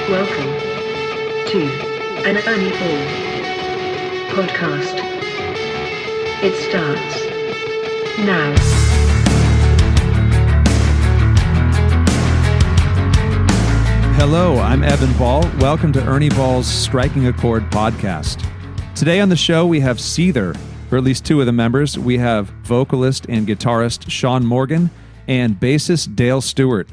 Welcome to an Ernieball podcast. It starts now. Hello, I'm Evan Ball. Welcome to Ernieball's Striking a Chord podcast. Today on the show, we have Seether, or at least two of the members. We have vocalist and guitarist Shaun Morgan and bassist Dale Stewart.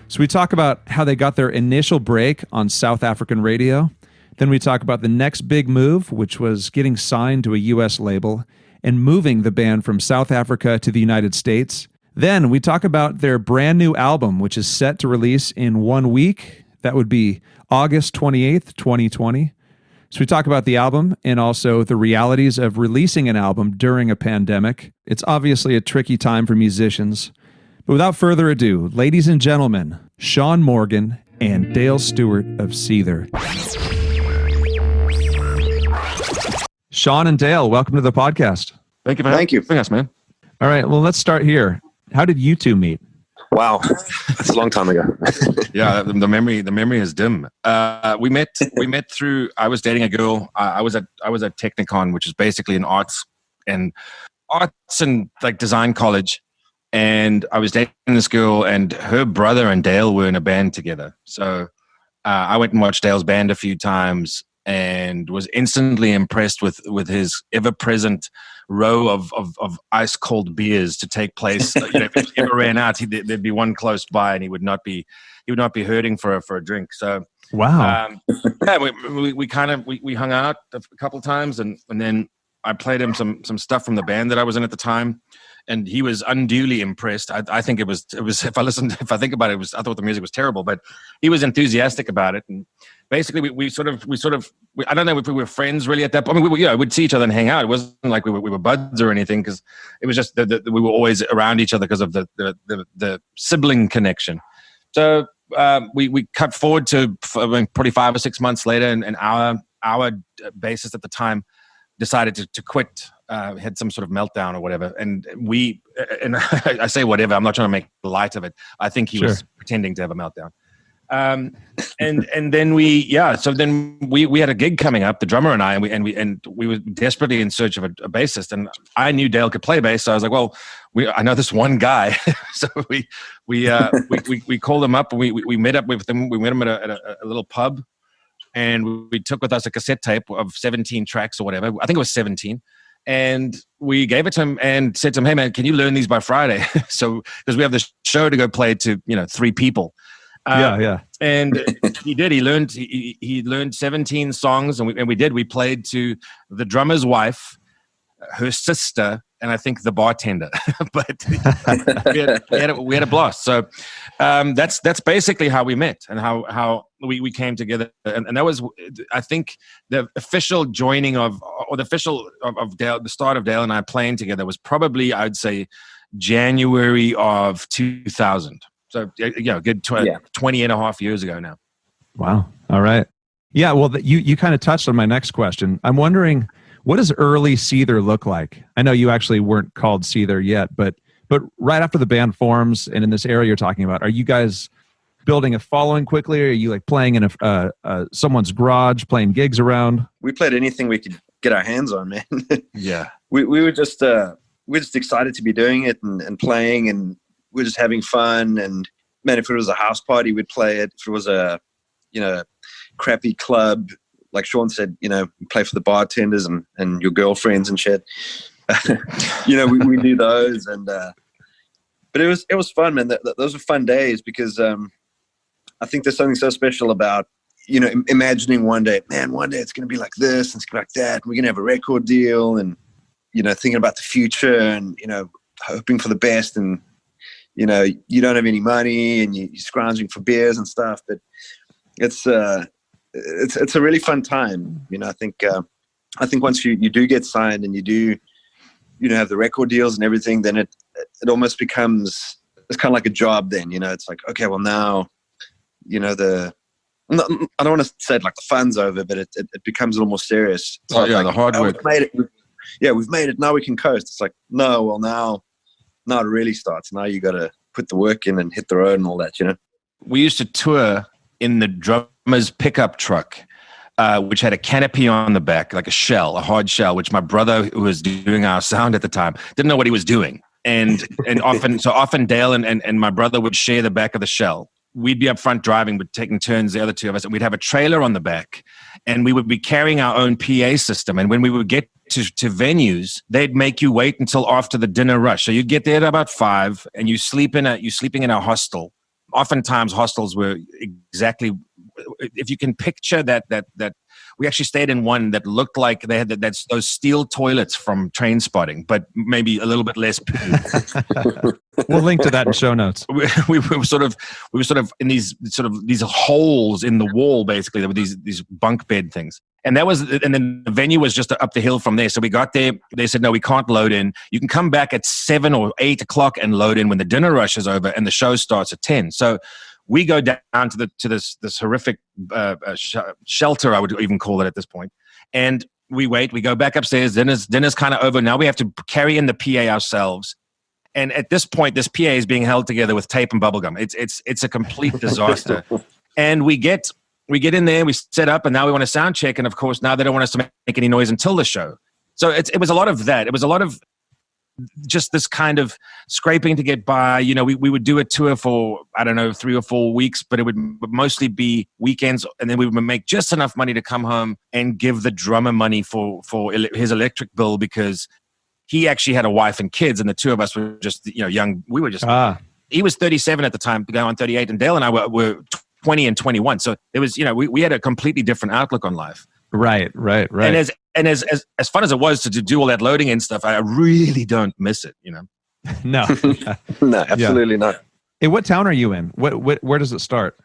So we talk about how they got their initial break on South African radio. Then we talk about the next big move, which was getting signed to a U.S. label and moving the band from South Africa to the United States. Then we talk about their brand new album, which is set to release in 1 week. That would be August 28th, 2020. So we talk about the album and also the realities of releasing an album during a pandemic. It's obviously a tricky time for musicians. But without further ado, ladies and gentlemen, Shaun Morgan and Dale Stewart of Seether. Shaun and Dale, welcome to the podcast. Thank you for having us, man. All right, well, let's start here. How did you two meet? Wow, that's a long time ago. Yeah, the memory is dim. We met through. I was dating a girl. I was at Technicon, which is basically an arts and like design college. And I was dating this girl, and her brother and Dale were in a band together. So I went and watched Dale's band a few times, and was instantly impressed with his ever-present row of ice cold beers to take place. If he ever ran out, there'd be one close by, and he would not be hurting for a drink. So wow, yeah, we hung out a couple of times, and then I played him some stuff from the band that I was in at the time, and he was unduly impressed. I think it was if I think about it, I thought the music was terrible, but he was enthusiastic about it. And basically we sort of I don't know if we were friends really at that point. I mean, we'd see each other and hang out. It wasn't like we were buds or anything, because it was just that we were always around each other because of the sibling connection. So we cut forward to probably 5 or 6 months later, and our bassist at the time decided to quit, had some sort of meltdown or whatever. And I say whatever, I'm not trying to make light of it. I think he was pretending to have a meltdown. And then we had a gig coming up, the drummer and I, and we were desperately in search of a bassist. And I knew Dale could play bass. So I was like, well, I know this one guy. So we called him up, and we met up with him. We met him at a little pub. And we took with us a cassette tape of 17 tracks or whatever. I think it was 17. And we gave it to him and said to him, hey, man, can you learn these by Friday? So, because we have this show to go play to, 3 people. Yeah. And he did. He learned 17 songs, and we did. We played to the drummer's wife, her sister, and I think the bartender. But we had a blast. So that's basically how we met and how we came together. And that was, I think, the official joining of Dale, the start of Dale and I playing together was probably, I would say, January of 2000. So, good 20 and a half years ago now. Wow. All right. Yeah, well, you kind of touched on my next question. I'm wondering, what does early Seether look like? I know you actually weren't called Seether yet, but right after the band forms and in this area you're talking about, are you guys building a following quickly, or are you like playing in someone's garage, playing gigs around? We played anything we could get our hands on, man. Yeah. We were just excited to be doing it and playing, and we're just having fun. And man, if it was a house party, we'd play it. If it was a crappy club, like Shaun said, play for the bartenders and your girlfriends and shit. We do those, and but it was fun, man. Those were fun days, because I think there's something so special about imagining one day it's going to be like this, and it's going to be like that, and we're going to have a record deal, and thinking about the future, and hoping for the best, and you don't have any money, and you're scrounging for beers and stuff, but it's a really fun time. I think once you do get signed and you do have the record deals and everything, then it almost becomes, it's kind of like a job then. It's like, okay, well now I don't want to say it like the fun's over, but it becomes a little more serious. Oh yeah, like, the hard work. We've made it, now we can coast. It's like, no, well now it really starts. Now you got to put the work in and hit the road and all that. We used to tour in the drummer drummer's pickup truck, which had a canopy on the back, like a hard shell, which my brother, who was doing our sound at the time, didn't know what he was doing. And often Dale and my brother would share the back of the shell. We'd be up front driving, but taking turns, the other two of us, and we'd have a trailer on the back, and we would be carrying our own PA system. And when we would get to venues, they'd make you wait until after the dinner rush. So you'd get there at about 5, and you're sleeping in a hostel. Oftentimes hostels were exactly, if you can picture that we actually stayed in one that looked like they had that's those steel toilets from Train Spotting, but maybe a little bit less poo. We'll link to that in show notes. We were sort of in these holes in the wall, basically. There were these bunk bed things. And then the venue was just up the hill from there. So we got there. They said, no, we can't load in. You can come back at 7 or 8 o'clock and load in when the dinner rush is over and the show starts at 10. So we go down to this horrific shelter, I would even call it at this point. And we wait. We go back upstairs. Dinner's kind of over. Now we have to carry in the PA ourselves. And at this point, this PA is being held together with tape and bubblegum. It's a complete disaster. And we get in there, we set up, and now we want to sound check. And of course, now they don't want us to make any noise until the show. So it was a lot of that. It was a lot of just this kind of scraping to get by. You know, we would do a tour for, 3 or 4 weeks, but it would mostly be weekends. And then we would make just enough money to come home and give the drummer money for his electric bill, because he actually had a wife and kids, and the two of us were just, young. We were just, he was 37 at the time, going on 38, and Dale and I were 20 and 21. So it was, we had a completely different outlook on life. Right. And as fun as it was to do all that loading and stuff, I really don't miss it, No. No, absolutely not. Hey, what town are you in? Where does it start?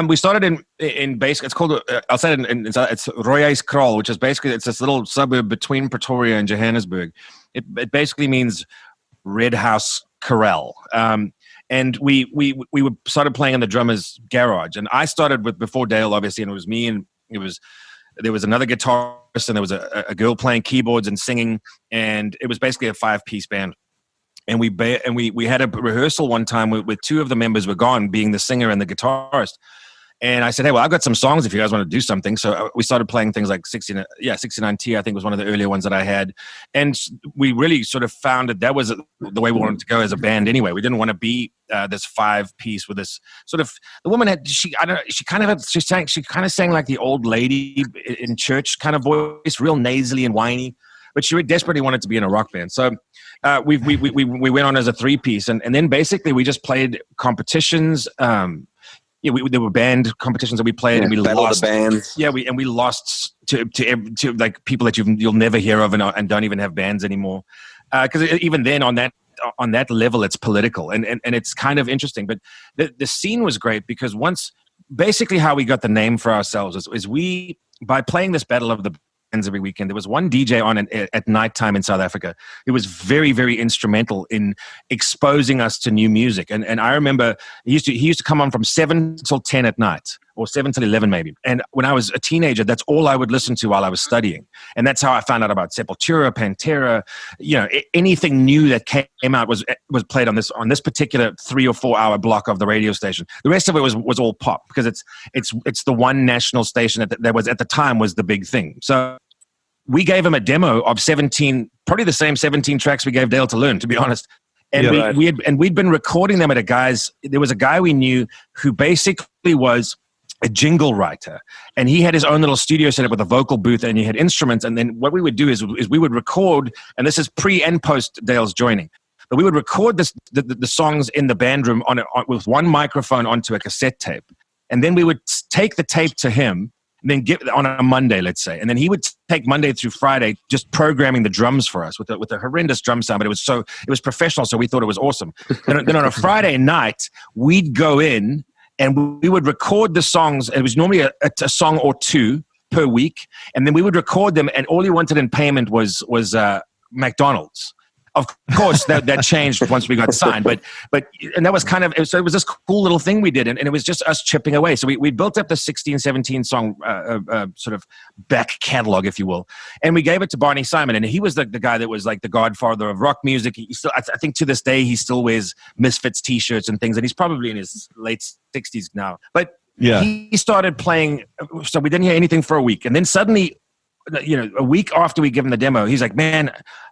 We started in basically, it's called, I'll say it's Royhuiskraal, which is basically, it's this little suburb between Pretoria and Johannesburg. It basically means Red House Corral. And we started playing in the drummer's garage. And I started before Dale, obviously, and it was me, and there was another guitarist, and there was a girl playing keyboards and singing, and it was basically a 5-piece band. And we had a rehearsal one time with 2 of the members were gone, being the singer and the guitarist. And I said, hey, well, I've got some songs if you guys want to do something. So we started playing things like 69T, I think was one of the earlier ones that I had. And we really sort of found that was the way we wanted to go as a band anyway. We didn't want to be this 5-piece with this sort of, the woman had, she kind of sang like the old lady in church kind of voice, real nasally and whiny. But she desperately wanted to be in a rock band. So we went on as a 3-piece. And then basically we just played competitions. There were band competitions that we played, and we lost. Bands. Yeah, we lost to like people that you'll never hear of and don't even have bands anymore. Because even then, on that level, it's political and it's kind of interesting. But the scene was great, because basically how we got the name for ourselves is we, by playing this Battle of the Bands every weekend. There was one DJ on at nighttime in South Africa. He was very, very instrumental in exposing us to new music. And I remember he used to come on from 7 till 10 at night, or 7 till 11 maybe. And when I was a teenager, that's all I would listen to while I was studying. And that's how I found out about Sepultura, Pantera, anything new that came out was played on this particular 3 or 4 hour block of the radio station. The rest of it was all pop, because it's the one national station that was at the time was the big thing. So we gave him a demo of 17, probably the same 17 tracks we gave Dale to learn, to be honest. And we'd been recording them there was a guy we knew who basically was a jingle writer, and he had his own little studio set up with a vocal booth, and he had instruments. And then what we would do is we would record, and this is pre and post Dale's joining, but we would record the songs in the band room with one microphone onto a cassette tape. And then we would take the tape to him, and then give on a Monday, let's say. And then he would take Monday through Friday just programming the drums for us with a horrendous drum sound, but it was professional, so we thought it was awesome. Then on a Friday night, we'd go in and we would record the songs. It was normally a song or 2 per week, and then we would record them, and all he wanted in payment was McDonald's. Of course, that changed once we got signed, but and that was kind of, it was this cool little thing we did, and it was just us chipping away. So we built up the 16, 17 song sort of back catalog, if you will, and we gave it to Barney Simon, and he was the guy that was like the godfather of rock music. He still, I think to this day, he still wears Misfits t-shirts and things, and he's probably in his late 60s now. But Yeah. He started playing, so we didn't hear anything for a week. And then suddenly, a week after we give him the demo, he's like, man,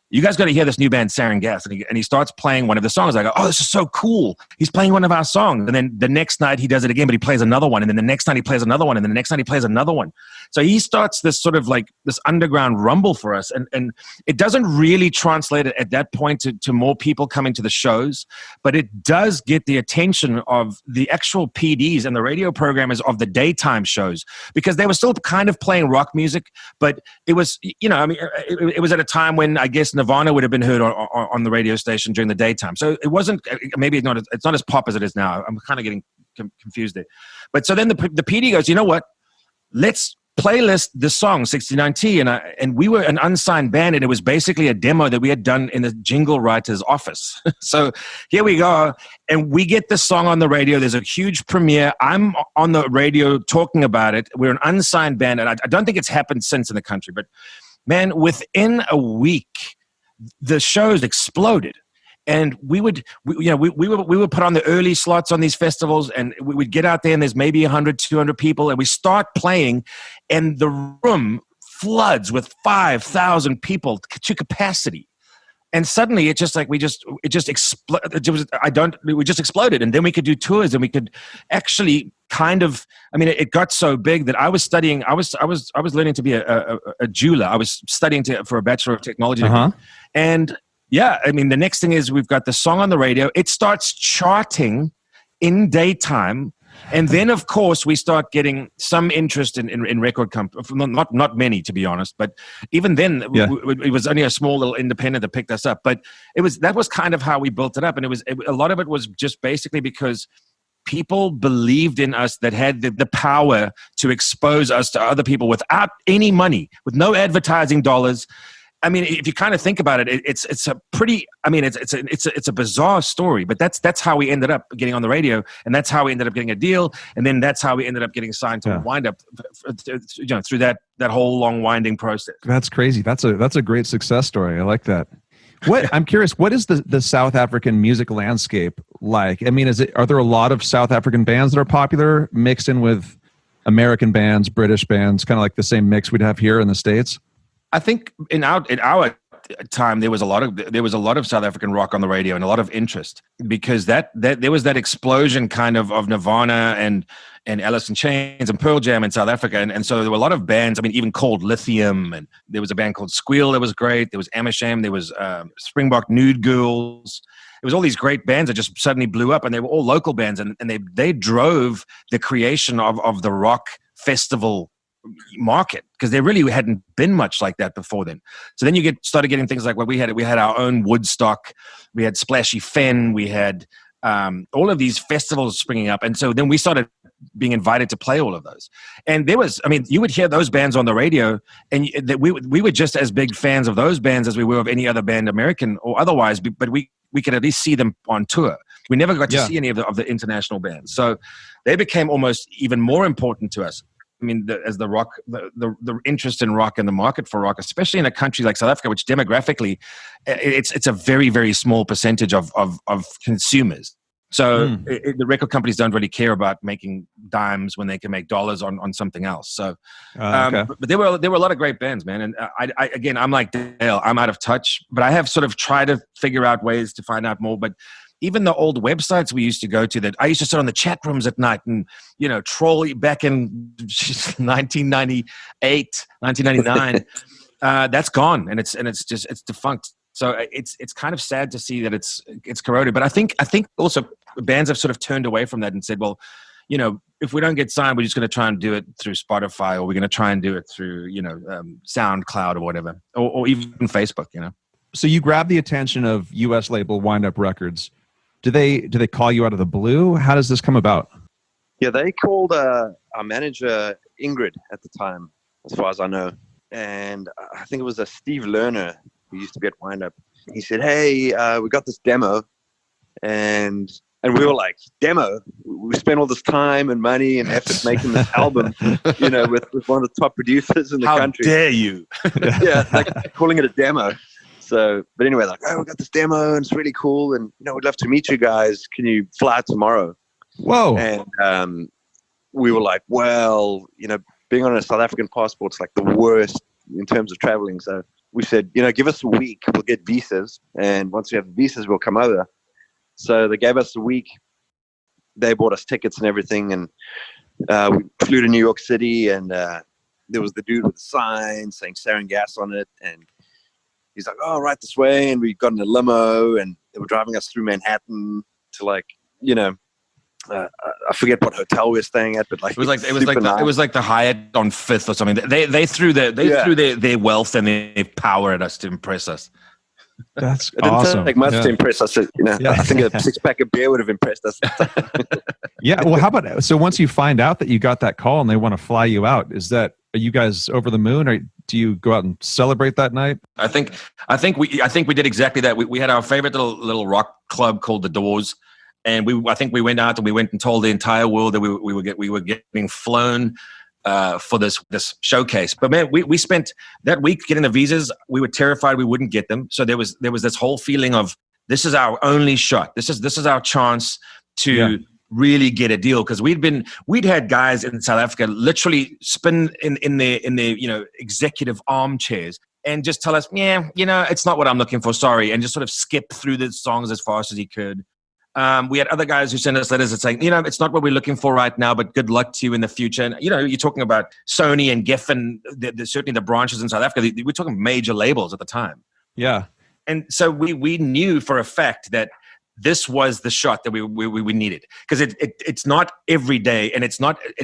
you guys got to hear this new band, Sarin Gas. And he starts playing one of the songs. I go, oh, this is so cool. He's playing one of our songs. And then the next night he does it again, but he plays another one. And then the next night he plays another one. And then the next night he plays another one. So he starts this sort of like this underground rumble for us. And it doesn't really translate at that point to more people coming to the shows, but it does get the attention of the actual PDs and the radio programmers of the daytime shows, because they were still kind of playing rock music, but it was, it was at a time when I guess Nirvana would have been heard on the radio station during the daytime. So it wasn't, maybe it's not as pop as it is now. I'm kind of getting confused there. But so then the PD goes, you know what? Let's playlist the song 69T. And we were an unsigned band, and it was basically a demo that we had done in the jingle writer's office. So here we go. And we get the song on the radio. There's a huge premiere. I'm on the radio talking about it. We're an unsigned band. And I don't think it's happened since in the country, but man, within a week, the shows exploded. And we would put on the early slots on these festivals, and we would get out there and there's maybe 100, 200 people, and we start playing and the room floods with 5,000 people to capacity. And suddenly it just exploded. And then we could do tours, and we could actually it got so big that I was studying, I was learning to be a jeweler. I was studying for a Bachelor of Technology. And yeah, the next thing is we've got the song on the radio. It starts charting in daytime. And then, of course, we start getting some interest in record companies. Not many, to be honest. But even then, it was only a small little independent that picked us up. But that was kind of how we built it up. And a lot of it was just basically because people believed in us, that had the power to expose us to other people without any money, with no advertising dollars. If you kind of think about it, it's a pretty, it's a bizarre story, but that's how we ended up getting on the radio, and that's how we ended up getting a deal, and then that's how we ended up getting signed to Wind Up, through that whole long winding process. That's crazy. That's a great success story. I like that. I'm curious, what is the South African music landscape like? Are there a lot of South African bands that are popular mixed in with American bands, British bands, kind of like the same mix we'd have here in the States? I think in our time there was a lot of South African rock on the radio, and a lot of interest, because that there was that explosion kind of Nirvana and Alice in Chains and Pearl Jam in South Africa, and so there were a lot of bands. Even called Lithium, and there was a band called Squeal that was great. There was Amersham. There was Springbok Nude Girls. It was all these great bands that just suddenly blew up, and they were all local bands, and they drove the creation of the rock festival market, because there really hadn't been much like that before then. So then you started getting things like what we had our own Woodstock, we had Splashy Fen, we had all of these festivals springing up, and so then we started being invited to play all of those. And there was, you would hear those bands on the radio, and we were just as big fans of those bands as we were of any other band, American or otherwise, but we could at least see them on tour. We never got to see any of the international bands, so they became almost even more important to us. As the rock, the interest in rock and the market for rock, especially in a country like South Africa, which demographically, it's a very, very small percentage of consumers. So the record companies don't really care about making dimes when they can make dollars on something else. So, but there were a lot of great bands, man. And I'm like Dale, I'm out of touch, but I have sort of tried to figure out ways to find out more. But even the old websites we used to go to, that I used to sit on the chat rooms at night and, troll back in 1998, 1999, that's gone. And it's defunct. So it's kind of sad to see that it's corroded. But I think also bands have sort of turned away from that and said, well, if we don't get signed, we're just going to try and do it through Spotify, or we're going to try and do it through, SoundCloud or whatever, or even Facebook, So you grab the attention of U.S. label Wind Up Records. Do they call you out of the blue? How does this come about? Yeah, they called our manager Ingrid at the time, as far as I know. And I think it was a Steve Lerner who used to be at Wind Up. He said, hey, we got this demo. And we were like, demo? We spent all this time and money and effort making this album, with one of the top producers in the country. How dare you? Yeah, like calling it a demo. So, but anyway, like, we got this demo and it's really cool, and we'd love to meet you guys. Can you fly tomorrow? Whoa! And we were like, well, being on a South African passport's like the worst in terms of traveling. So we said, give us a week, we'll get visas. And once we have the visas, we'll come over. So they gave us a week. They bought us tickets and everything. And we flew to New York City, and there was the dude with the sign saying sarin gas on it. And he's like, oh, right this way. And we got in a limo, and they were driving us through Manhattan to I forget what hotel we were staying at, but it was like the Hyatt on Fifth or something. They threw their wealth and their power at us to impress us. That's it didn't awesome. take much to impress us. I think a 6-pack of beer would have impressed us. Yeah. Well, how about, so once you find out that you got that call and they want to fly you out, are you guys over the moon, or do you go out and celebrate that night? I think we did exactly that. We had our favorite little rock club called the Doors. And I think we went out and we went and told the entire world that we were getting flown for this showcase. But man, we spent that week getting the visas. We were terrified we wouldn't get them. So there was this whole feeling of, this is our only shot. This is our chance to really get a deal, because we'd had guys in South Africa literally spin in their executive armchairs and just tell us, it's not what I'm looking for, sorry, and just sort of skip through the songs as fast as he could. We had other guys who sent us letters that saying, it's not what we're looking for right now, but good luck to you in the future. And, you're talking about Sony and Geffen, certainly the branches in South Africa. We're talking major labels at the time. Yeah. And so we knew for a fact that this was the shot that we needed, because it's not every day, and it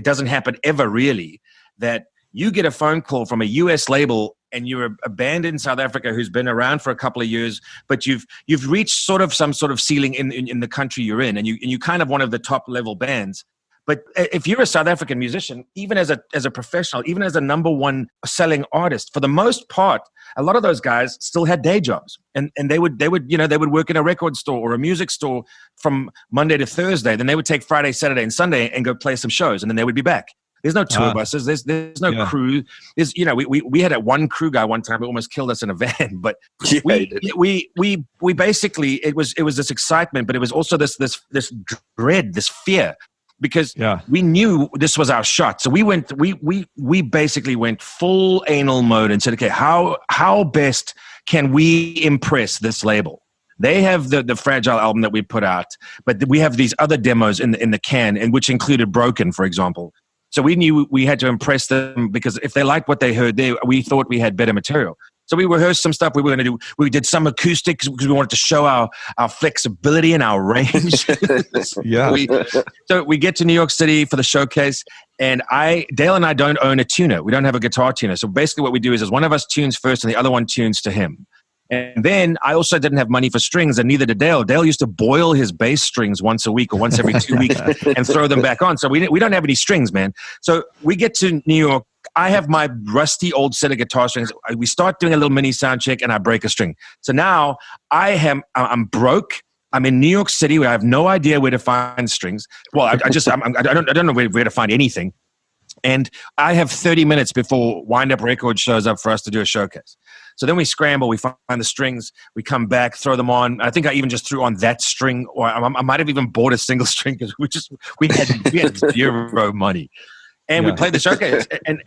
doesn't happen ever really, that you get a phone call from a US label and you're a band in South Africa who's been around for a couple of years, but you've reached some sort of ceiling in the country you're in, and you kind of one of the top level bands. But if you're a South African musician, even as a professional, even as a number one selling artist, for the most part, a lot of those guys still had day jobs, and they would work in a record store or a music store from Monday to Thursday. Then they would take Friday, Saturday, and Sunday and go play some shows, and then they would be back. There's no tour buses. There's no crew. We had one crew guy one time who almost killed us in a van. But we basically, it was this excitement, but it was also this dread, this fear, because we knew this was our shot. So we basically went full anal mode and said, okay, how best can we impress this label? They have the Fragile album that we put out, but we have these other demos in the can, and which included Broken, for example. So we knew we had to impress them, because if they liked what they heard there, we thought we had better material. So we rehearsed some stuff we were going to do. We did some acoustics because we wanted to show our flexibility and our range. So we get to New York City for the showcase, and Dale and I don't own a tuner. We don't have a guitar tuner. So basically what we do is one of us tunes first and the other one tunes to him. And then I also didn't have money for strings, and neither did Dale. Dale used to boil his bass strings once a week or once every 2 weeks and throw them back on. So we don't have any strings, man. So we get to New York. I have my rusty old set of guitar strings. We start doing a little mini sound check, and I break a string. So now I'm broke. I'm in New York City where I have no idea where to find strings. Well, I don't know where to find anything. And I have 30 minutes before Wind Up Records shows up for us to do a showcase. So then we scramble, we find the strings, we come back, throw them on. I think I even just threw on that string, or I might have even bought a single string, because we had zero money. And we played the showcase, and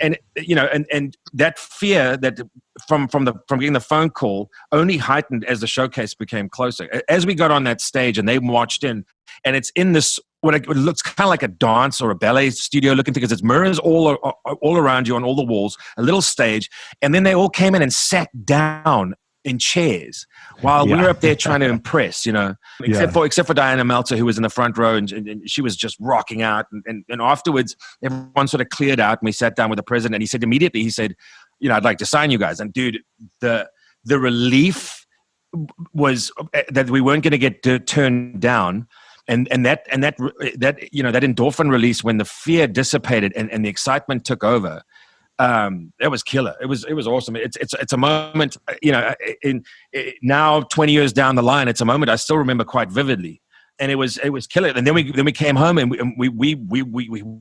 that fear that from getting the phone call only heightened as the showcase became closer. As we got on that stage and they marched in, and it's in this what it looks kind of like a dance or a ballet studio looking thing, because it's mirrors all around you on all the walls, a little stage, and then they all came in and sat down in chairs while we were up there trying to impress, except for Diana Meltzer, who was in the front row, and she was just rocking out. And afterwards, everyone sort of cleared out, and we sat down with the president, and he said immediately, I'd like to sign you guys. And dude, the relief was that we weren't going to get turned down. And that endorphin release, when the fear dissipated and the excitement took over, it was killer. It was awesome. It's a moment, now 20 years down the line, it's a moment I still remember quite vividly, and it was killer. And then we came home, and we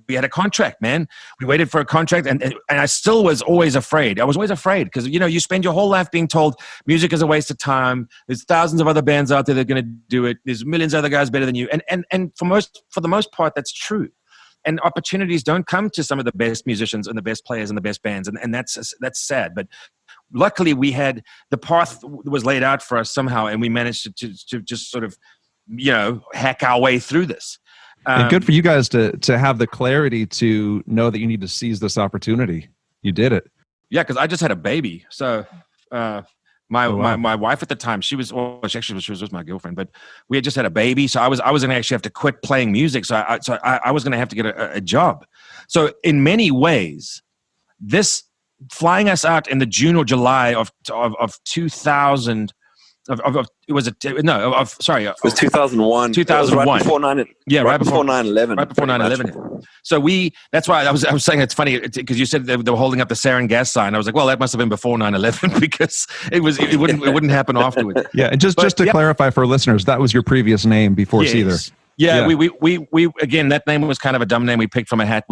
had a contract, man. We waited for a contract, and I still was always afraid. I was always afraid, because you spend your whole life being told music is a waste of time. There's thousands of other bands out there that are going to do it. There's millions of other guys better than you, and for the most part, that's true. and opportunities don't come to some of the best musicians and the best players and the best bands, and that's sad. But luckily, we had the path was laid out for us somehow, and we managed to just sort of, hack our way through this. And good for you guys to have the clarity to know that you need to seize this opportunity. You did it. Yeah, because I just had a baby. So my wife at the time, she was my girlfriend, but we had just had a baby. So I was going to actually have to quit playing music. So I was going to have to get a job. So in many ways, this flying us out in the June or July of 2000. It was 2001. 2001. Right before 9/11. Right before 9/11. Right before 9/11. So that's why I was saying it's funny because you said they were holding up the sarin gas sign. I was like, well, that must have been before 9/11 because it wouldn't happen afterwards. Yeah, and just to clarify for listeners, that was your previous name before Seether. Yeah, we again, that name was kind of a dumb name we picked from a hat.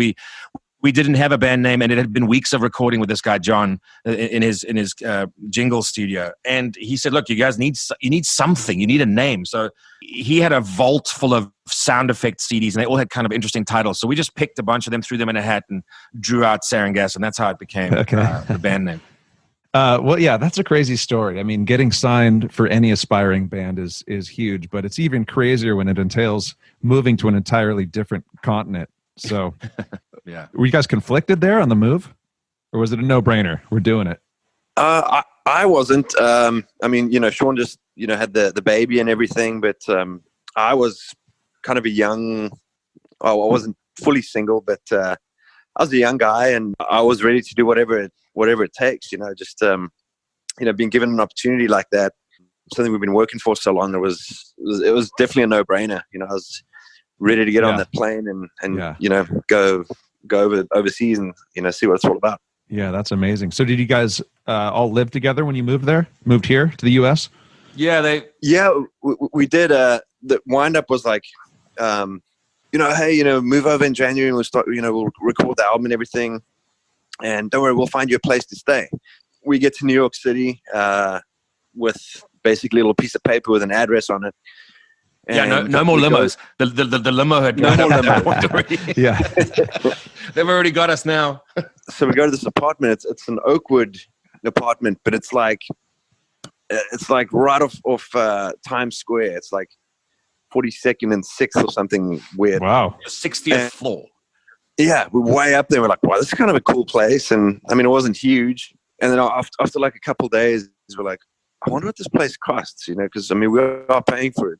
We didn't have a band name, and it had been weeks of recording with this guy John in his jingle studio. And he said, "Look, you guys need something. You need a name." So he had a vault full of sound effect CDs, and they all had kind of interesting titles. So we just picked a bunch of them, threw them in a hat, and drew out Sarin Gas, and that's how it became the band name. Well, yeah, that's a crazy story. I mean, getting signed for any aspiring band is huge, but it's even crazier when it entails moving to an entirely different continent. So, yeah, were you guys conflicted there on the move, or was it a no-brainer? We're doing it. I wasn't. I mean, Shaun just had the baby and everything, but I was kind of a young. I wasn't fully single, but I was a young guy, and I was ready to do whatever it takes. Just being given an opportunity like that, something we've been working for so long, it was definitely a no-brainer. I was ready to get on that plane and go overseas and see what it's all about. Yeah, that's amazing. So did you guys all live together when you moved here to the US? Yeah, we did. The wind up was like, hey, move over in January and we'll start, we'll record the album and everything, and don't worry, we'll find you a place to stay. We get to New York City with basically a little piece of paper with an address on it. And no more limos. The limo had no more limo. Already. Yeah, they've already got us now. So we go to this apartment. It's an Oakwood apartment, but it's like right off Times Square. It's like 42nd and 6th or something weird. Wow, 60th floor. Yeah, we're way up there. We're like, wow, this is kind of a cool place. And I mean, it wasn't huge. And then after like a couple of days, we're like, I wonder what this place costs, because I mean, we are paying for it.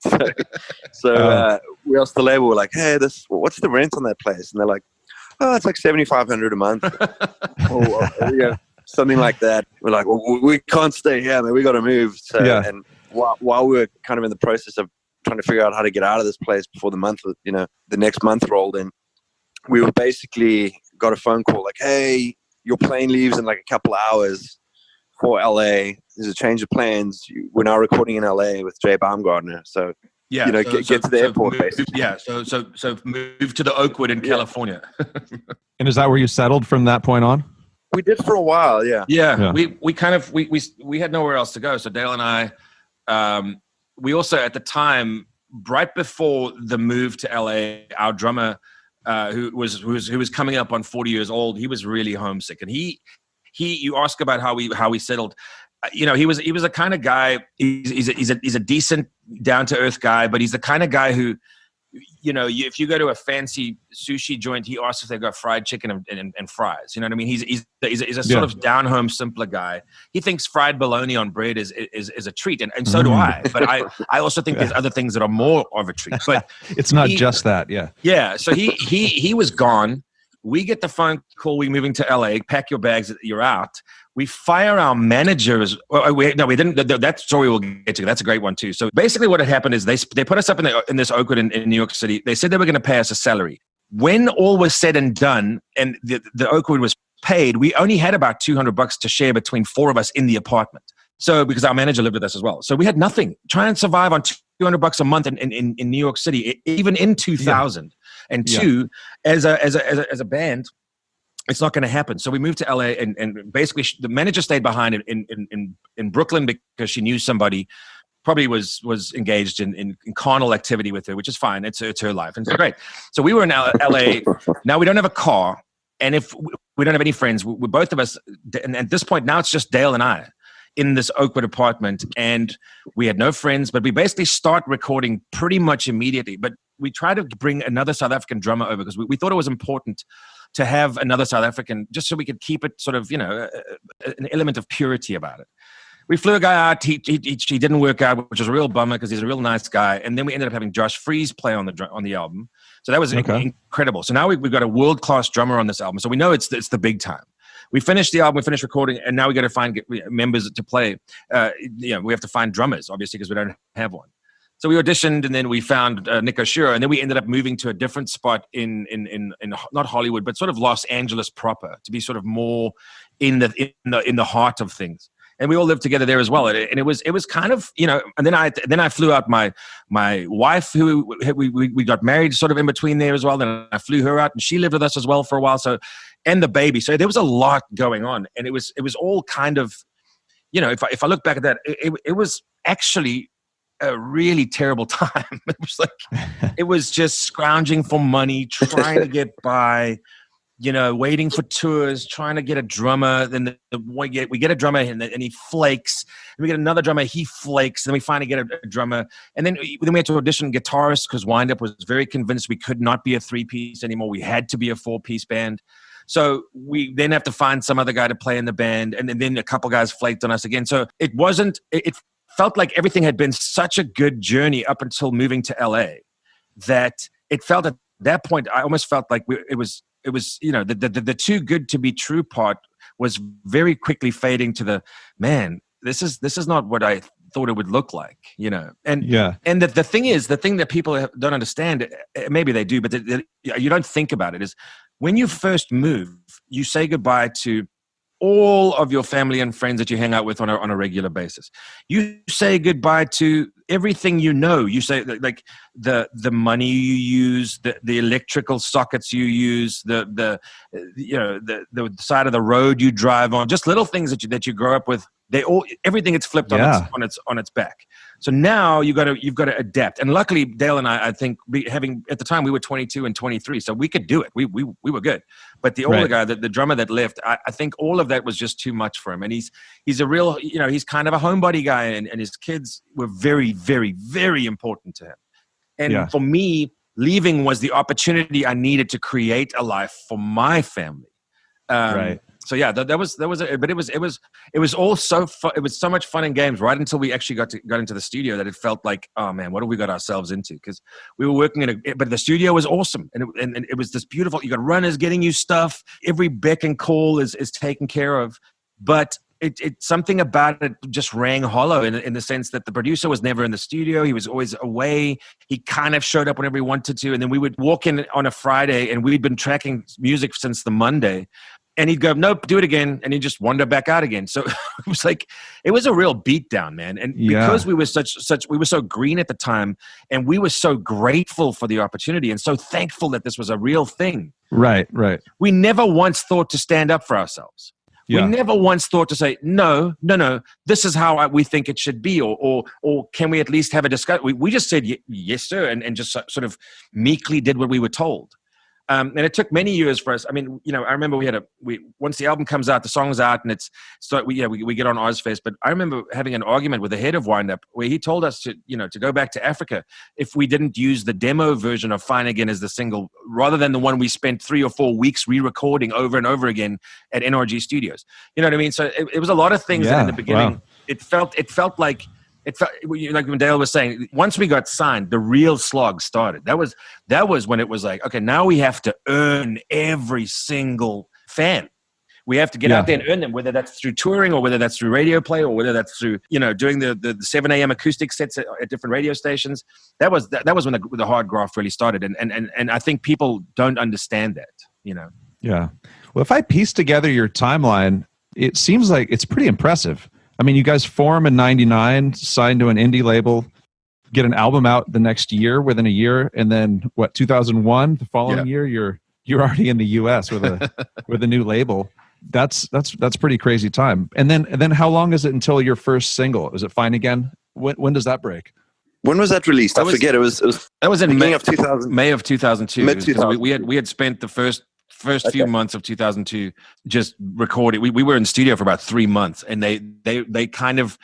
So we asked the label, we're like, hey, what's the rent on that place? And they're like, oh, it's like $7,500 a month, or something like that. We're like, well, we can't stay here, man. We got to move. So, and while we were kind of in the process of trying to figure out how to get out of this place before the next month rolled in, we were basically got a phone call like, hey, your plane leaves in like a couple hours for LA. There's a change of plans. We're now recording in LA with Jay Baumgartner. So get to the airport. Basically. Yeah. So move to the Oakwood in California. And is that where you settled from that point on? We did for a while. Yeah. Yeah. We kind of we had nowhere else to go. So Dale and I, we also at the time, right before the move to LA, our drummer, who was coming up on 40 years old, he was really homesick, and you ask about how we settled. He was a kind of guy. He's a decent, down to earth guy, but he's the kind of guy who, if you go to a fancy sushi joint, he asks if they've got fried chicken and fries. You know what I mean? He's a sort of down home, simpler guy. He thinks fried bologna on bread is a treat, and so do I. But I also think there's other things that are more of a treat. But it's not just that. Yeah. Yeah. So he was gone. We get the phone call, we're moving to LA, pack your bags, you're out. We fire our managers. We didn't. That story we'll get to. That's a great one too. So basically what had happened is they put us up in this Oakwood in New York City. They said they were going to pay us a salary. When all was said and done and the Oakwood was paid, we only had about $200 to share between four of us in the apartment. So because our manager lived with us as well. So we had nothing. Try and survive on $200 a month in New York City, even in 2000. Yeah. And two, as a band, it's not going to happen. So we moved to LA, and basically the manager stayed behind in Brooklyn because she knew somebody. probably was engaged in carnal activity with her, which is fine. It's her life, and it's great. So we were in LA. Now we don't have a car, and if we don't have any friends, we're both of us. And at this point, now it's just Dale and I in this Oakwood apartment, and we had no friends. But we basically start recording pretty much immediately. But we try to bring another South African drummer over because we thought it was important to have another South African, just so we could keep it sort of, an element of purity about it. We flew a guy out. He didn't work out, which was a real bummer because he's a real nice guy. And then we ended up having Josh Freese play on the album. So that was incredible. So now we've got a world-class drummer on this album. So we know it's the big time. We finished the album, we finished recording, and now we got to find members to play. We have to find drummers, obviously, because we don't have one. So we auditioned, and then we found Nick Oshura, and then we ended up moving to a different spot in not Hollywood, but sort of Los Angeles proper, to be sort of more in the heart of things. And we all lived together there as well. And it was kind of, and then I flew out my wife, who we got married sort of in between there as well. Then I flew her out, and she lived with us as well for a while. So, and the baby. So there was a lot going on, and it was all kind of, if I look back at that, it was actually a really terrible time. It was like, it was just scrounging for money, trying to get by, waiting for tours, trying to get a drummer. Then we get a drummer, and he flakes. And we get another drummer, he flakes. Then we finally get a drummer. And then we had to audition guitarist because Windup was very convinced we could not be a 3-piece anymore. We had to be a 4-piece band. So we then have to find some other guy to play in the band. And then a couple guys flaked on us again. So it felt like everything had been such a good journey up until moving to LA that it felt at that point, I almost felt like it was the too good to be true part was very quickly fading to the, man, this is not what I thought it would look like, and the thing that people don't understand, maybe they do, but you don't think about it, is when you first move, you say goodbye to all of your family and friends that you hang out with on a regular basis. You say goodbye to everything You say, like the money you use, the electrical sockets you use, the side of the road you drive on, just little things that you grow up with. Everything gets flipped on its back. So now you've got to adapt. And luckily, Dale and I think at the time we were 22 and 23, so we could do it. We were good. But the older guy, the drummer that left, I think all of that was just too much for him. And he's a real, he's kind of a homebody guy, and his kids were very, very, very important to him. And for me, leaving was the opportunity I needed to create a life for my family. Right. So yeah, that was it. But it was all so fun. It was so much fun and games right until we actually got into the studio that it felt like, oh man, what have we got ourselves into? Because we were working but the studio was awesome, and it was this beautiful. You got runners getting you stuff. Every beck and call is taken care of, but it something about it just rang hollow in the sense that the producer was never in the studio. He was always away. He kind of showed up whenever he wanted to, and then we would walk in on a Friday, and we'd been tracking music since the Monday. And he'd go, nope, do it again. And he'd just wander back out again. So it was like, it was a real beatdown, man. And because we were we were so green at the time, and we were so grateful for the opportunity and so thankful that this was a real thing. Right. We never once thought to stand up for ourselves. Yeah. We never once thought to say, no, this is how we think it should be. Or can we at least have a discussion? We just said, yes, sir. And just sort of meekly did what we were told. And it took many years for us. I mean, I remember once the album comes out, the song's out, and we get on Ozfest. But I remember having an argument with the head of Windup where he told us to go back to Africa if we didn't use the demo version of Fine Again as the single, rather than the one we spent 3 or 4 weeks re-recording over and over again at NRG Studios. You know what I mean? So it was a lot of things that in the beginning, it felt like when Dale was saying, once we got signed, the real slog started. That was when it was like, okay, now we have to earn every single fan. We have to get out there and earn them, whether that's through touring or whether that's through radio play or whether that's through, doing the 7 a.m. acoustic sets at different radio stations. That was when the hard graft really started. And I think people don't understand that, Yeah. Well, if I piece together your timeline, it seems like it's pretty impressive. I mean, you guys form in 99, signed to an indie label, get an album out the next year, within a year, and then 2001, the following year, you're already in the U.S. with a new label. That's pretty crazy time. And then how long is it until your first single? Is it Fine Again? When does that break? When was that released? I forget. It was that was in beginning of 2000. May of 2002. Mid 2000. We had spent the first few months of 2002 just recording. We were in studio for about 3 months, and they kind of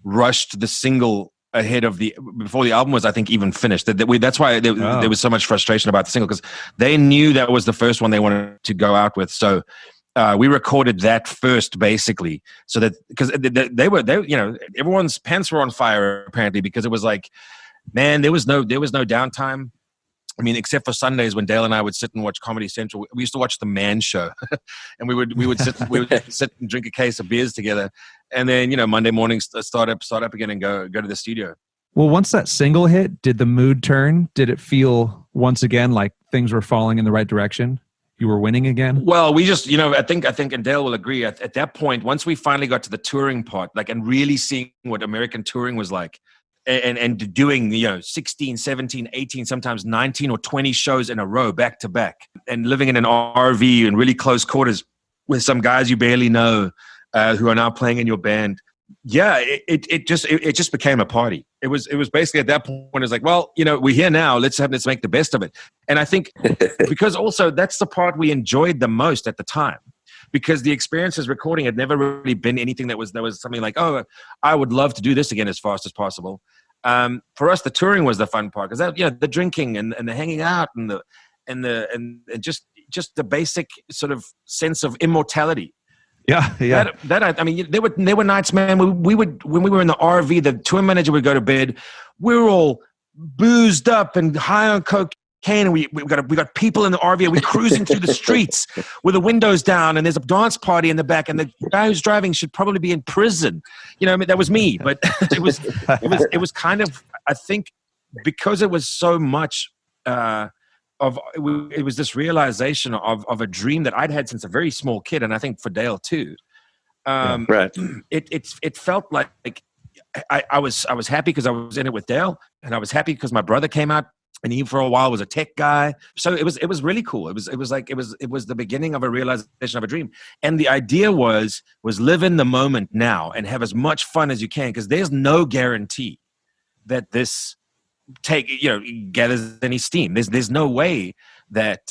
rushed the single ahead of before the album was, I think, even finished. That's why there was so much frustration about the single, because they knew that was the first one they wanted to go out with. So we recorded that first, basically, so that because they everyone's pants were on fire apparently, because it was like, man, there was no downtime. I mean, except for Sundays when Dale and I would sit and watch Comedy Central. We used to watch The Man Show, and we would sit and drink a case of beers together, and then Monday mornings start up again and go to the studio. Well, once that single hit, did the mood turn? Did it feel once again like things were falling in the right direction? You were winning again? Well, we just, I think, and Dale will agree, at that point, once we finally got to the touring part, and really seeing what American touring was like, and doing 16, 17, 18, sometimes 19 or 20 shows in a row back to back, and living in an RV in really close quarters with some guys you barely know who are now playing in your band. Yeah, it just became a party. It was basically at that point, it's like, well, we're here now, let's make the best of it. And I think because also that's the part we enjoyed the most at the time, because the experiences recording had never really been anything that was something like, oh, I would love to do this again as fast as possible. For us, the touring was the fun part, because the drinking and the hanging out and just the basic sort of sense of immortality. Yeah. I mean, there were nights, man. We would, when we were in the RV, the tour manager would go to bed. We were all boozed up and high on cocaine. And we got people in the RV, and we're cruising through the streets with the windows down, and there's a dance party in the back, and the guy who's driving should probably be in prison. I mean, that was me, but it was kind of, I think, because it was so much it was this realization of a dream that I'd had since a very small kid, and I think for Dale too. Right. It felt like I was happy because I was in it with Dale, and I was happy because my brother came out, and he for a while was a tech guy. So it was really cool. It was the beginning of a realization of a dream. And the idea was live in the moment now and have as much fun as you can, because there's no guarantee that this gathers any steam. There's no way that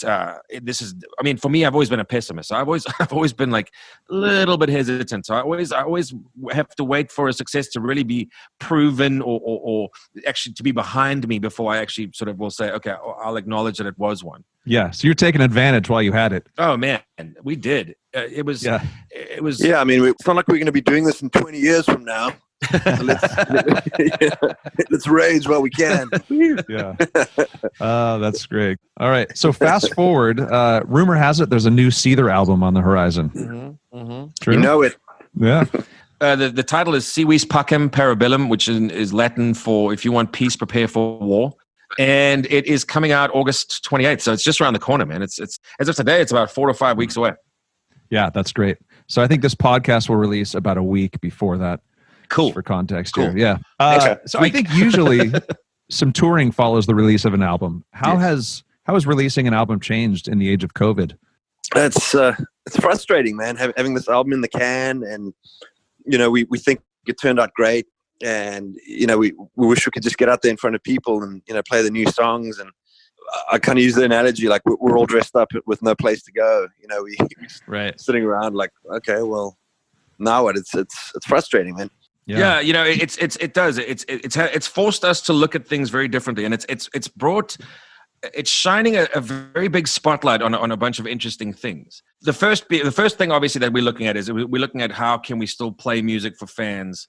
this is. I mean, for me, I've always been a pessimist. I've always been like a little bit hesitant. So I always have to wait for a success to really be proven or actually to be behind me before I actually sort of will say, okay, I'll acknowledge that it was one. Yeah. So you're taking advantage while you had it. Oh man, we did. It was. Yeah. I mean, it's not like we're going to be doing this in 20 years from now. So let's rage while we can. Yeah. That's great. All right. So fast forward, rumor has it there's a new Seether album on the horizon. Mm-hmm. Mm-hmm. True? You know it. Yeah. The title is Vis Pacem Bellum, which is Latin for if you want peace, prepare for war. And it is coming out August 28th. So it's just around the corner, man. It's as of today, it's about 4 to 5 weeks away. Yeah, that's great. So I think this podcast will release about a week before that. Cool. For context cool. here. Yeah. So I think usually some touring follows the release of an album. How has releasing an album changed in the age of COVID? It's frustrating, man, having this album in the can, and we think it turned out great, and we wish we could just get out there in front of people and play the new songs. And I kind of use the analogy like we're all dressed up with no place to go. We right sitting around like, okay, well, now what? It's frustrating, man. Yeah, it's forced us to look at things very differently, and it's shining a very big spotlight on a bunch of interesting things. The first thing, obviously, that we're looking at is we're looking at how can we still play music for fans,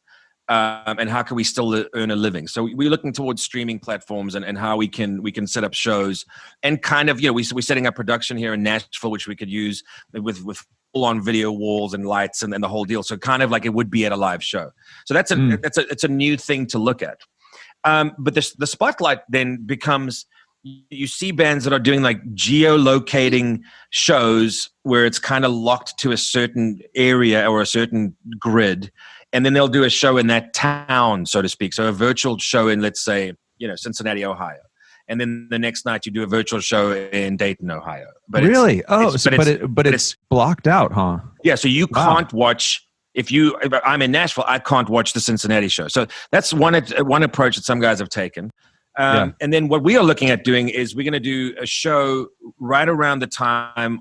and how can we still earn a living. So we're looking towards streaming platforms and how we can set up shows, and kind of we're setting up production here in Nashville, which we could use with on video walls and lights and the whole deal. So kind of like it would be at a live show. So it's a new thing to look at. But the spotlight then becomes, you see bands that are doing like geolocating shows where it's kind of locked to a certain area or a certain grid. And then they'll do a show in that town, so to speak. So a virtual show in, let's say, Cincinnati, Ohio. And then the next night you do a virtual show in Dayton, Ohio. But really? But it's blocked out, huh? Yeah. So you can't watch if I'm in Nashville, I can't watch the Cincinnati show. So that's one approach that some guys have taken. And then what we are looking at doing is we're going to do a show right around the time,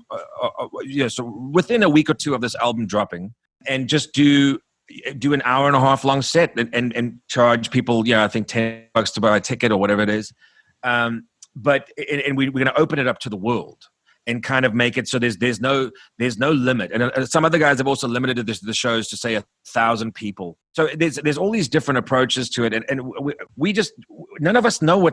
so within a week or two of this album dropping, and just do an hour and a half long set and charge people, I think $10 to buy a ticket or whatever it is. But we're going to open it up to the world and kind of make it so there's no limit. And some other guys have also limited the shows to say 1,000 people. So there's all these different approaches to it, and we just, none of us know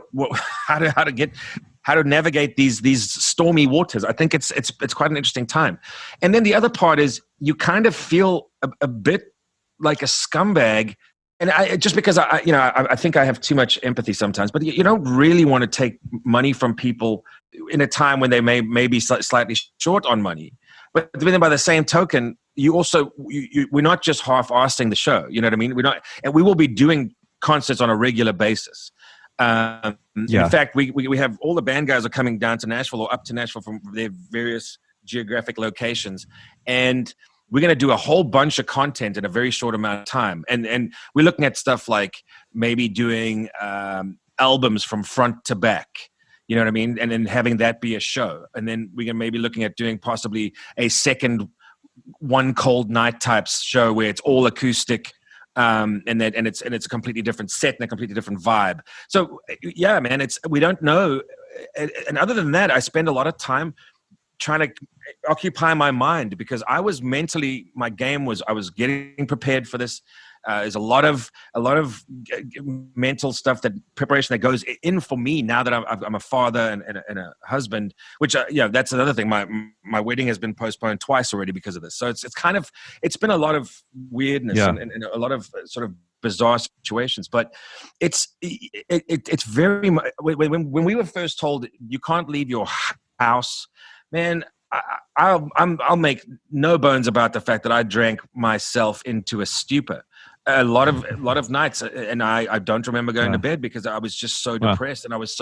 how to navigate these stormy waters. I think it's quite an interesting time. And then the other part is you kind of feel a bit like a scumbag. And just because I think I have too much empathy sometimes, but you don't really want to take money from people in a time when they may be slightly short on money. But then by the same token, we're not just half-assing the show. You know what I mean? We will be doing concerts on a regular basis. In fact, we have all the band guys are coming down to Nashville or up to Nashville from their various geographic locations, and we're going to do a whole bunch of content in a very short amount of time. And we're looking at stuff like maybe doing albums from front to back, you know what I mean? And then having that be a show. And then we're going to maybe looking at doing possibly a second One Cold Night type show where it's all acoustic, and it's a completely different set and a completely different vibe. So yeah, man, we don't know. And other than that, I spend a lot of time trying to occupy my mind, because I was mentally, my game was, I was getting prepared for this. There's a lot of mental stuff, that preparation that goes in for me now that I'm a father and a husband, which that's another thing. My wedding has been postponed twice already because of this. So it's been a lot of weirdness and a lot of sort of bizarre situations, but it's very much, when we were first told you can't leave your house, man, I'll make no bones about the fact that I drank myself into a stupor a lot of nights, and I don't remember going to bed because I was just so depressed, and I was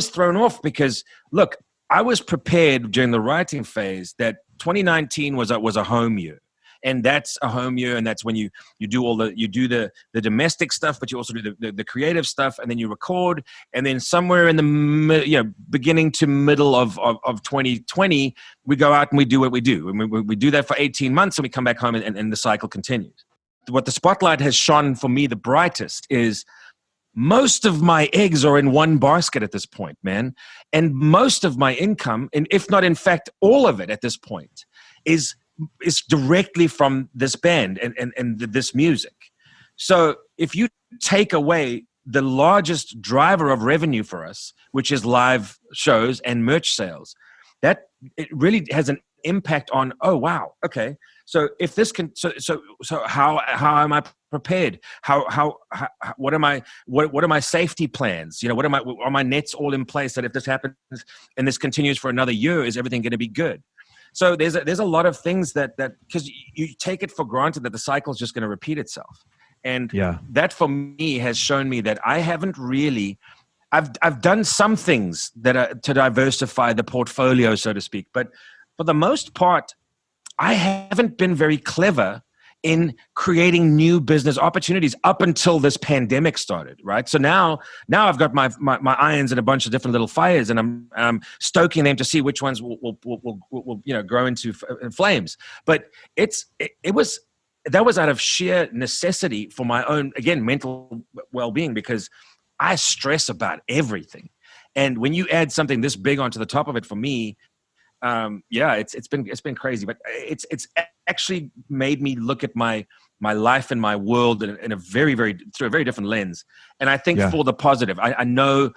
thrown off because, look, I was prepared during the writing phase that 2019 was a home year. And that's a home year, and that's when you do the domestic stuff, but you also do the creative stuff, and then you record, and then somewhere in the beginning to middle of 2020, we go out and we do what we do, and we do that for 18 months, and we come back home, and the cycle continues. What the spotlight has shone for me the brightest is most of my eggs are in one basket at this point, man, and most of my income, and if not in fact all of it at this point, is directly from this band and this music. So if you take away the largest driver of revenue for us, which is live shows and merch sales, that it really has an impact on, oh wow, okay, so if this can, so how am I prepared? What are my safety plans? Are my nets all in place that if this happens and this continues for another year, is everything going to be good? So there's a lot of things that because you take it for granted that the cycle is just going to repeat itself, and that for me has shown me that I haven't really. I've done some things that are to diversify the portfolio, so to speak, but for the most part, I haven't been very clever in creating new business opportunities up until this pandemic started, right? So now I've got my irons in a bunch of different little fires, and I'm stoking them to see which ones will grow into flames. But that was out of sheer necessity for my own, again, mental well-being, because I stress about everything. And when you add something this big onto the top of it, for me, it's been crazy, but it's actually made me look at my life and my world in a very, very, through a very different lens. And I think for the positive, I know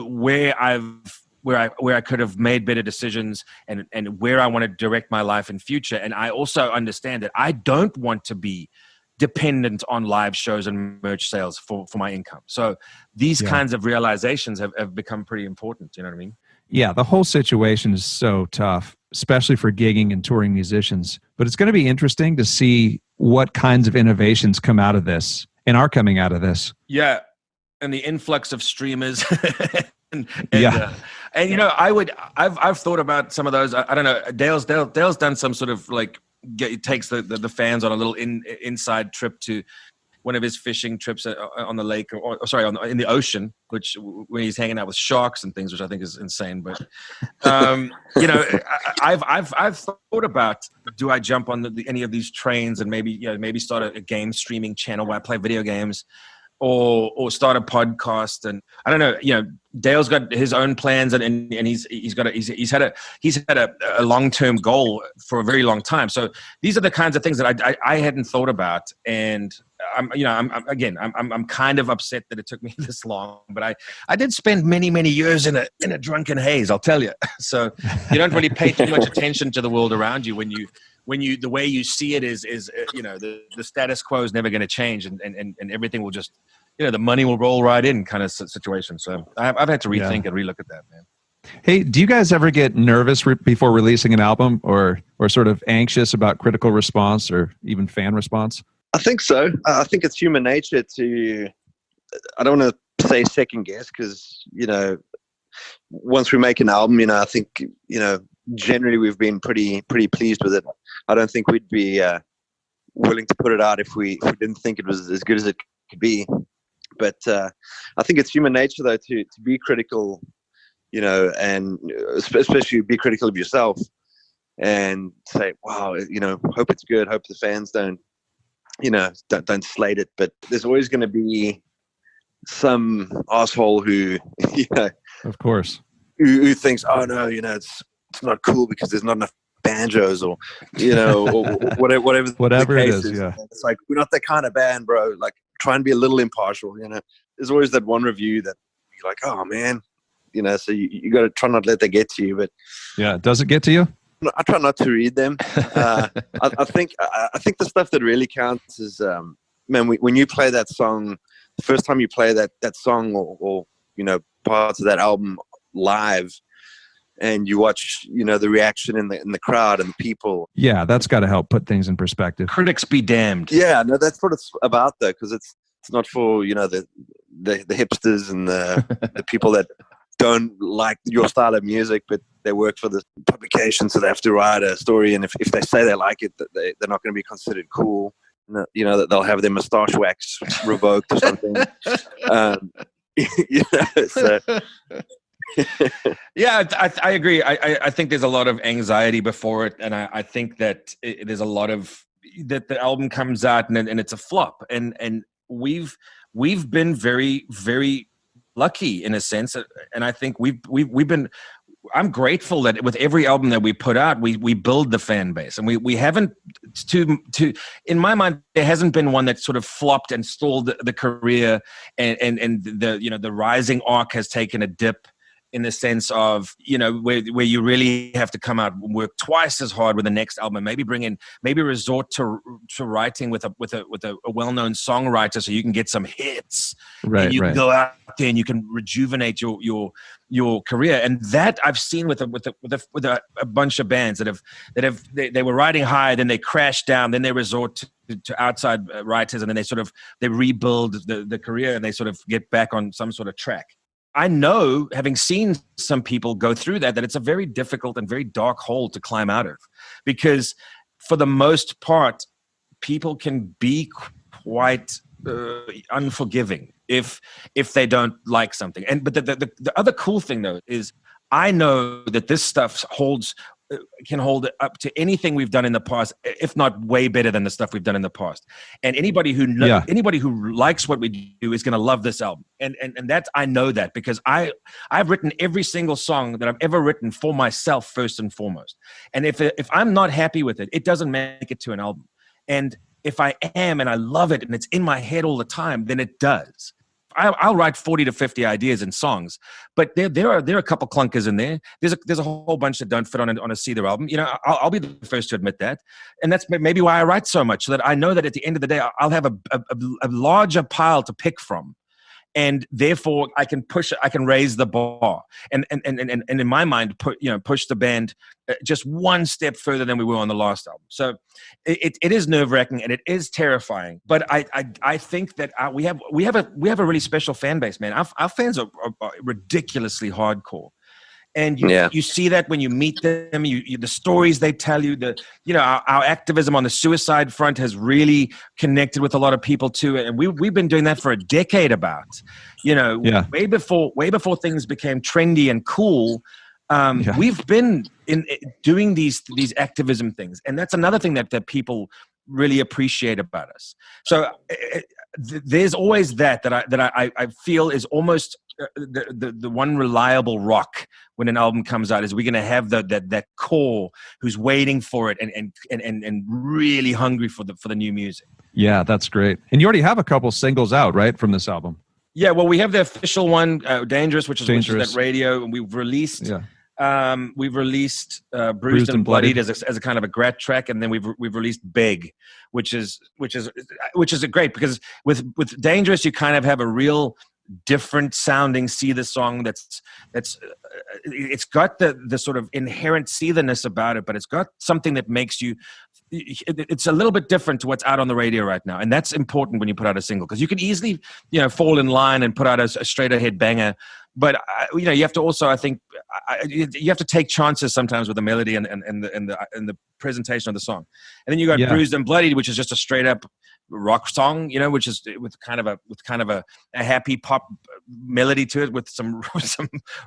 where I could have made better decisions and where I want to direct my life in future. And I also understand that I don't want to be dependent on live shows and merch sales for my income. So these kinds of realizations have become pretty important. You know what I mean? Yeah, the whole situation is so tough, especially for gigging and touring musicians. But it's going to be interesting to see what kinds of innovations come out of this and are coming out of this. Yeah, and the influx of streamers. and I've thought about some of those. I don't know. Dale's done some sort of like takes the fans on a little inside trip to one of his fishing trips on the lake, or sorry, in the ocean, which when he's hanging out with sharks and things, which I think is insane. But I've thought about, do I jump on any of these trains and maybe start a game streaming channel where I play video games, or start a podcast? And I don't know, Dale's got his own plans, and he's had a long-term goal for a very long time. So these are the kinds of things that I hadn't thought about, and I'm kind of upset that it took me this long, but I did spend many years in a drunken haze, I'll tell you. So you don't really pay too much attention to the world around you when you the way you see it is the status quo is never going to change, and everything will just, the money will roll right in kind of situation. So I've had to rethink and relook at that, man. Hey, do you guys ever get nervous before releasing an album, or sort of anxious about critical response or even fan response? I think so. I think it's human nature to, I don't want to say second guess, because, once we make an album, I think, generally we've been pretty pleased with it. I don't think we'd be willing to put it out if we didn't think it was as good as it could be. But I think it's human nature, though, to be critical, and especially be critical of yourself and say, wow, hope it's good, hope the fans don't slate it. But there's always going to be some asshole who, of course, who thinks, oh no, it's not cool because there's not enough banjos, or or whatever it is. Yeah, it's like, we're not that kind of band, bro. Like, try and be a little impartial. There's always that one review that you're like, oh man, so you got to try not to let that get to you. But yeah, does it get to you? I try not to read them. I think the stuff that really counts is, man, when you play that song, the first time you play that song, or parts of that album live, and you watch the reaction in the crowd and the people. Yeah, that's got to help put things in perspective. Critics be damned. Yeah, no, that's what it's about, though, because it's not for the hipsters and the people that don't like your style of music, but they work for the publication, so they have to write a story, and if they say they like it, they're not going to be considered cool. That they'll have their mustache wax revoked or something. So. Yeah, I agree. I think there's a lot of anxiety before it, and I think that there's a lot of that the album comes out and it's a flop, and we've been very, very lucky in a sense, and I think we've been. I'm grateful that with every album that we put out, we build the fan base, and we haven't in my mind, there hasn't been one that sort of flopped and stalled the career, and the rising arc has taken a dip, in the sense of, where you really have to come out and work twice as hard with the next album, maybe resort to writing with a well-known songwriter so you can get some hits, right? And you can go out there and you can rejuvenate your career. And that I've seen with a bunch of bands that they were riding high, then they crash down, then they resort to outside writers, and then they rebuild the career, and they sort of get back on some sort of track. I know, having seen some people go through that it's a very difficult and very dark hole to climb out of, because for the most part, people can be quite unforgiving if they don't like something. But the other cool thing, though, is I know that this stuff can hold up to anything we've done in the past, if not way better than the stuff we've done in the past. And anybody who likes what we do is going to love this album. And that's, I know that, because I've written every single song that I've ever written for myself first and foremost. And if I'm not happy with it, it doesn't make it to an album. And if I am and I love it and it's in my head all the time, then it does. I'll write 40 to 50 ideas in songs, but there are a couple clunkers in there. There's a whole bunch that don't fit on a Seether album. I'll be the first to admit that, and that's maybe why I write so much, so that I know that at the end of the day I'll have a larger pile to pick from, and therefore I can raise the bar, and in my mind push the band just one step further than we were on the last album. So it is nerve-wracking and it is terrifying, but I think that we have a really special fan base, man. Our fans are ridiculously hardcore, And you see that when you meet them, the stories they tell you, our activism on the suicide front has really connected with a lot of people too. And we've been doing that for a decade way before things became trendy and cool. We've been doing these activism things. And that's another thing that people really appreciate about us. So there's always that I feel is almost the one reliable rock when an album comes out, is we're going to have that core who's waiting for it and really hungry for the new music. Yeah, that's great. And you already have a couple singles out, right, from this album? Yeah, well, we have the official one, Dangerous, which is that radio, and we've released Bruised and Bloodied as a kind of a grat track, and then we've released Beg, which is a great, because with Dangerous you kind of have a real different sounding Seether song that's it's got the sort of inherent Seetherness about it, but it's got something that makes you, it's a little bit different to what's out on the radio right now, and that's important when you put out a single, because you can easily fall in line and put out a straight ahead banger, but you have to also, I think, you have to take chances sometimes with the melody and the presentation of the song. And then you got Bruised and Bloodied, which is just a straight up rock song, which is with kind of a happy pop melody to it, with some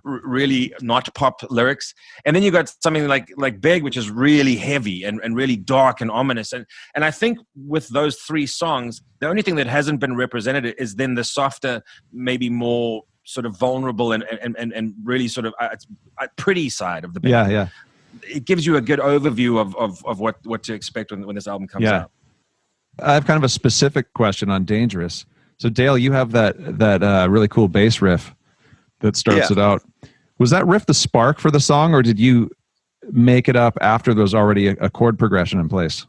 really not pop lyrics. And then you got something like Beg, which is really heavy and really dark and ominous. And I think with those three songs, the only thing that hasn't been represented is then the softer, maybe more sort of vulnerable and really sort of pretty side of the band. Yeah. It gives you a good overview of what to expect when this album comes out. I have kind of a specific question on Dangerous. So Dale, you have that really cool bass riff that starts it out. Was that riff the spark for the song, or did you make it up after there was already a chord progression in place?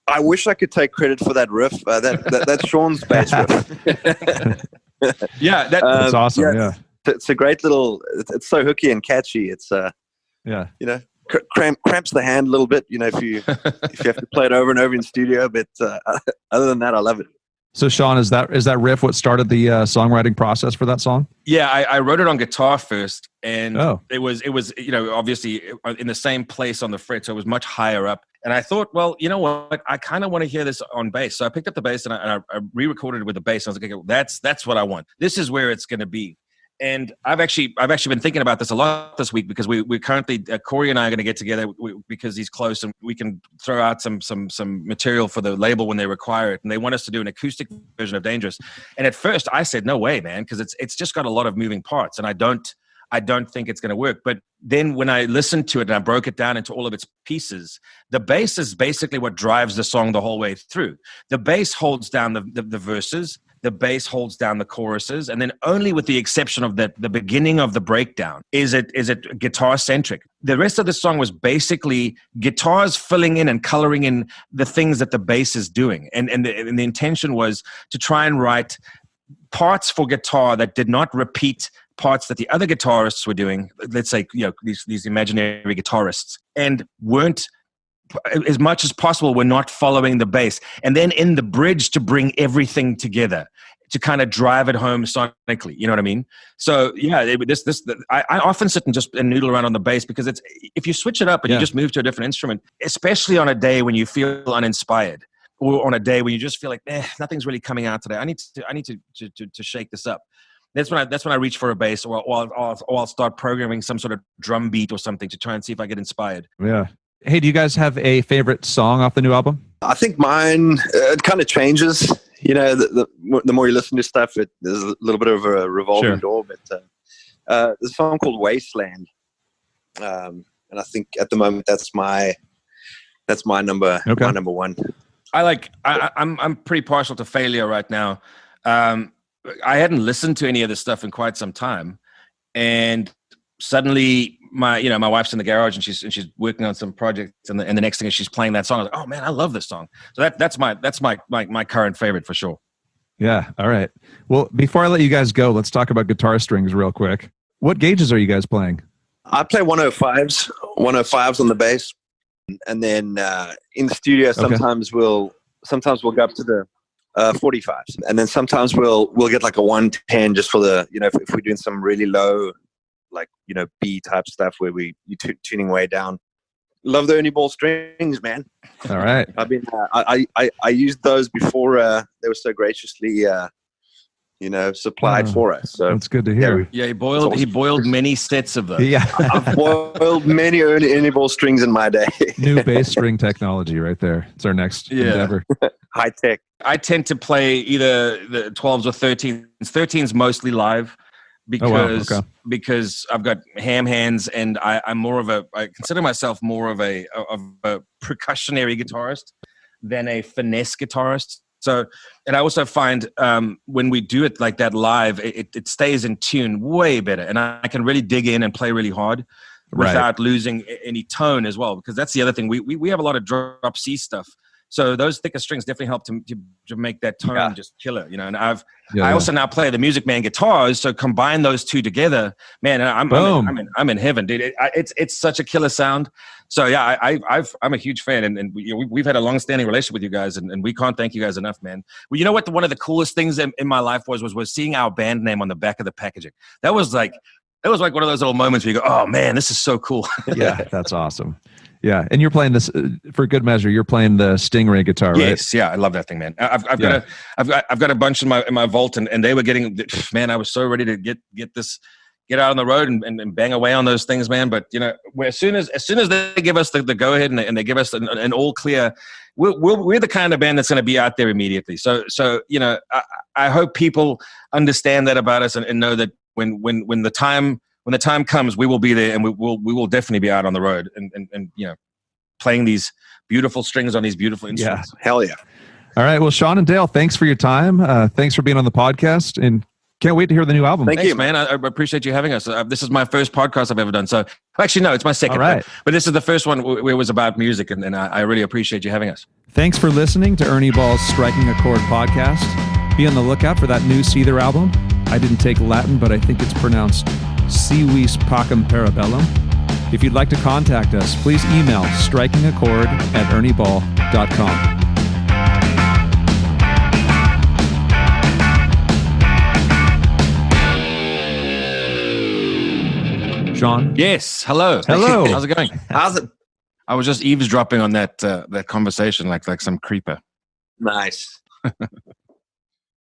I wish I could take credit for that riff. That's Shaun's bass riff. That's awesome. Yeah. It's a great little. It's so hooky and catchy. It's cramps the hand a little bit, if you have to play it over and over in studio. But other than that, I love it. So Shaun, is that riff what started the songwriting process for that song? Yeah, I wrote it on guitar first, and it was obviously in the same place on the fret, so it was much higher up. And I thought, well, you know what? I kind of want to hear this on bass. So I picked up the bass and I re-recorded it with the bass. I was like, okay, that's what I want. This is where it's going to be. And I've actually been thinking about this a lot this week, because we're currently Corey and I are going to get together because he's close, and we can throw out some material for the label when they require it, and they want us to do an acoustic version of Dangerous. And at first I said, no way, man, because it's just got a lot of moving parts, and I don't think it's going to work. But then when I listened to it and I broke it down into all of its pieces, the bass is basically what drives the song the whole way through. The bass holds down the verses. The bass holds down the choruses, and then only with the exception of the beginning of the breakdown is it guitar centric. The rest of the song was basically guitars filling in and coloring in the things that the bass is doing, and the intention was to try and write parts for guitar that did not repeat parts that the other guitarists were doing. Let's say these imaginary guitarists, and weren't, as much as possible, we're not following the bass. And then in the bridge to bring everything together, to kind of drive it home sonically. You know what I mean? So yeah, I often sit and noodle around on the bass, because it's, if you switch it up and you just move to a different instrument, especially on a day when you feel uninspired, or on a day when you just feel like, nothing's really coming out today. I need to shake this up. That's when I reach for a bass, or I'll start programming some sort of drum beat or something to try and see if I get inspired. Yeah. Hey, do you guys have a favorite song off the new album? I think mine, it kind of changes. The more you listen to stuff, there's a little bit of a revolving door. But there's a song called Wasteland, and I think at the moment that's my number one. I'm pretty partial to Failure right now. I hadn't listened to any of this stuff in quite some time, and suddenly my wife's in the garage and she's working on some projects, and the next thing is she's playing that song. I was like, oh man, I love this song. So that's my current favorite for sure. Yeah. All right. Well, before I let you guys go, let's talk about guitar strings real quick. What gauges are you guys playing? I play 105s on the bass, and then in the studio sometimes we'll go up to the 45s, and then sometimes we'll get like a 110 just for the if we're doing some really low like, B type stuff where you tuning way down. Love the Ernieball strings, man. All right. I've been I used those before they were so graciously supplied for us. So that's good to hear. Yeah, he boiled many sets of those. Yeah. I've boiled many Ernieball strings in my day. New bass string technology right there. It's our next endeavor. High tech. I tend to play either the 12s or 13s. 13s mostly live because I've got ham hands, and I consider myself more of a percussionary guitarist than a finesse guitarist. So, and I also find when we do it like that live, it stays in tune way better, and I can really dig in and play really hard without losing any tone as well. Because that's the other thing, we have a lot of drop C stuff. So those thicker strings definitely help to make that tone just killer, And I also now play the Music Man guitars, so combine those two together, man. I'm in heaven, dude. It's such a killer sound. So yeah, I'm a huge fan, and we've had a long-standing relationship with you guys, and we can't thank you guys enough, man. Well, you know what? One of the coolest things in my life was seeing our band name on the back of the packaging. That was like one of those little moments where you go, oh man, this is so cool. Yeah, that's awesome. Yeah, and you're playing this for good measure. You're playing the Stingray guitar, right? Yes, yeah, I love that thing, man. I've got a bunch in my vault, and they were getting, man. I was so ready to get out on the road and bang away on those things, man. But as soon as they give us the go ahead and they give us an all clear, we're the kind of band that's going to be out there immediately. So I hope people understand that about us and know that when the time comes, we will be there, and we will definitely be out on the road and playing these beautiful strings on these beautiful instruments. Yeah, hell yeah! All right, well, Shaun and Dale, thanks for your time. Thanks for being on the podcast, and can't wait to hear the new album. Thanks, man. I appreciate you having us. This is my first podcast I've ever done. So actually, no, it's my second. All right. But this is the first one where it was about music, and I really appreciate you having us. Thanks for listening to Ernieball's Striking a Chord podcast. Be on the lookout for that new Seether album. I didn't take Latin, but I think it's pronounced Vis Pacem Bellum. If you'd like to contact us, please email strikingachord@ernieball.com. Shaun? Yes. Hello. Hello. How's it going? How's it? I was just eavesdropping on that conversation like some creeper. Nice.